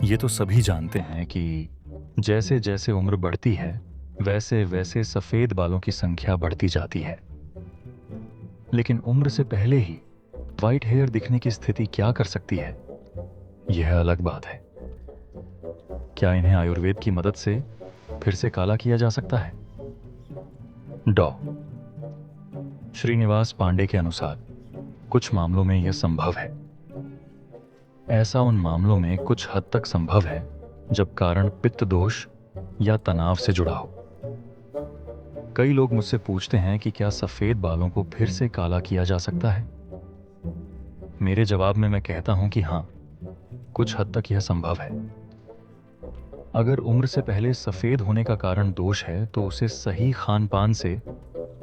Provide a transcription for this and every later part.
ये तो सभी जानते हैं कि जैसे जैसे उम्र बढ़ती है वैसे वैसे सफ़ेद बालों की संख्या बढ़ती जाती है। लेकिन उम्र से पहले ही वाइट हेयर दिखने की स्थिति क्या कर सकती है, यह अलग बात है। क्या इन्हें आयुर्वेद की मदद से फिर से काला किया जा सकता है? डॉ श्रीनिवास पांडे के अनुसार कुछ मामलों में यह संभव है। ऐसा उन मामलों में कुछ हद तक संभव है जब कारण पित्त दोष या तनाव से जुड़ा हो। कई लोग मुझसे पूछते हैं कि क्या सफेद बालों को फिर से काला किया जा सकता है। मेरे जवाब में मैं कहता हूं कि हाँ, कुछ हद तक यह संभव है। अगर उम्र से पहले सफेद होने का कारण दोष है तो उसे सही खान पान से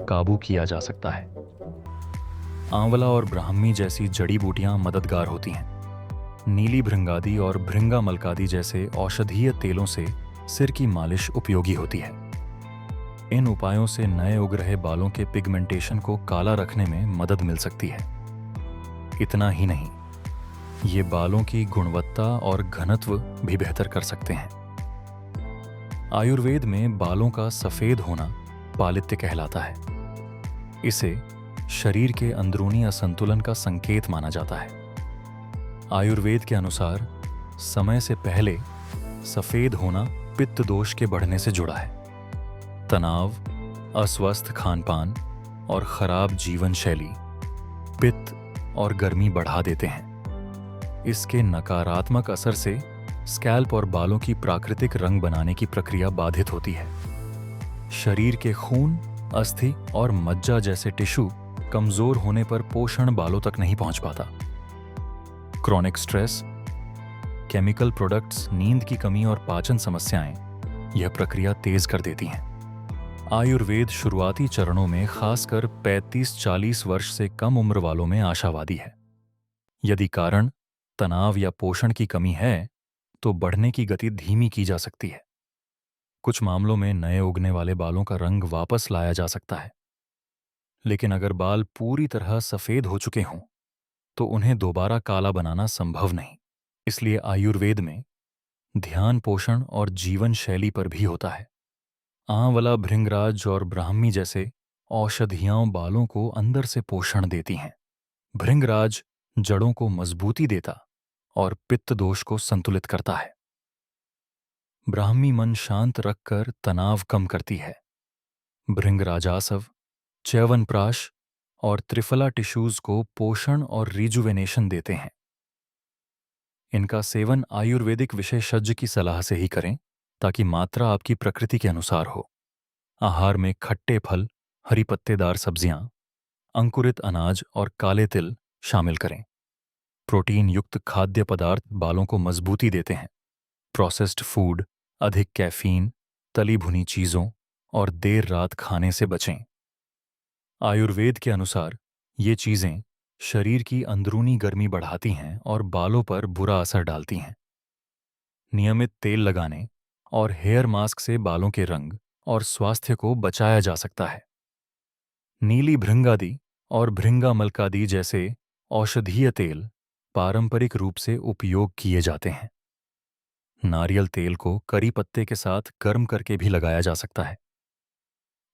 काबू किया जा सकता है। आंवला और ब्राह्मी जैसी जड़ी बूटियां मददगार होती हैं। नीली भृंगादी और भृंगा मलकादी जैसे औषधीय तेलों से सिर की मालिश उपयोगी होती है। इन उपायों से नए उग रहे बालों के पिगमेंटेशन को काला रखने में मदद मिल सकती है। इतना ही नहीं, ये बालों की गुणवत्ता और घनत्व भी बेहतर कर सकते हैं। आयुर्वेद में बालों का सफेद होना पालित्य कहलाता है। इसे शरीर के अंदरूनी असंतुलन का संकेत माना जाता है। आयुर्वेद के अनुसार समय से पहले सफेद होना पित्त दोष के बढ़ने से जुड़ा है। तनाव, अस्वस्थ खानपान और खराब जीवन शैली पित्त और गर्मी बढ़ा देते हैं। इसके नकारात्मक असर से स्कैल्प और बालों की प्राकृतिक रंग बनाने की प्रक्रिया बाधित होती है। शरीर के खून, अस्थि और मज्जा जैसे टिश्यू कमजोर होने पर पोषण बालों तक नहीं पहुंच पाता। क्रॉनिक स्ट्रेस, केमिकल प्रोडक्ट्स, नींद की कमी और पाचन समस्याएं यह प्रक्रिया तेज कर देती हैं। आयुर्वेद शुरुआती चरणों में खासकर 35-40 वर्ष से कम उम्र वालों में आशावादी है। यदि कारण तनाव या पोषण की कमी है तो बढ़ने की गति धीमी की जा सकती है। कुछ मामलों में नए उगने वाले बालों का रंग वापस लाया जा सकता है। लेकिन अगर बाल पूरी तरह सफेद हो चुके हों तो उन्हें दोबारा काला बनाना संभव नहीं। इसलिए आयुर्वेद में ध्यान पोषण और जीवन शैली पर भी होता है। आंवला, भृंगराज और ब्राह्मी जैसे औषधियां बालों को अंदर से पोषण देती हैं। भृंगराज जड़ों को मजबूती देता और पित्त दोष को संतुलित करता है। ब्राह्मी मन शांत रखकर तनाव कम करती है। भृंगराजासव, च्यवनप्राश और त्रिफला टिश्यूज को पोषण और रिजुवेनेशन देते हैं। इनका सेवन आयुर्वेदिक विशेषज्ञ की सलाह से ही करें ताकि मात्रा आपकी प्रकृति के अनुसार हो। आहार में खट्टे फल, हरी पत्तेदार सब्जियां, अंकुरित अनाज और काले तिल शामिल करें। प्रोटीन युक्त खाद्य पदार्थ बालों को मजबूती देते हैं। प्रोसेस्ड फूड, अधिक कैफीन, तली भुनी चीजों और देर रात खाने से बचें। आयुर्वेद के अनुसार ये चीजें शरीर की अंदरूनी गर्मी बढ़ाती हैं और बालों पर बुरा असर डालती हैं। नियमित तेल लगाने और हेयर मास्क से बालों के रंग और स्वास्थ्य को बचाया जा सकता है। नीली भृंगादी और भृंगा मलकादी जैसे औषधीय तेल पारंपरिक रूप से उपयोग किए जाते हैं। नारियल तेल को करी पत्ते के साथ गर्म करके भी लगाया जा सकता है।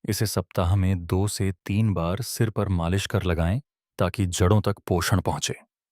इसे सप्ताह में 2 से 3 बार सिर पर मालिश कर लगाएं ताकि जड़ों तक पोषण पहुंचे।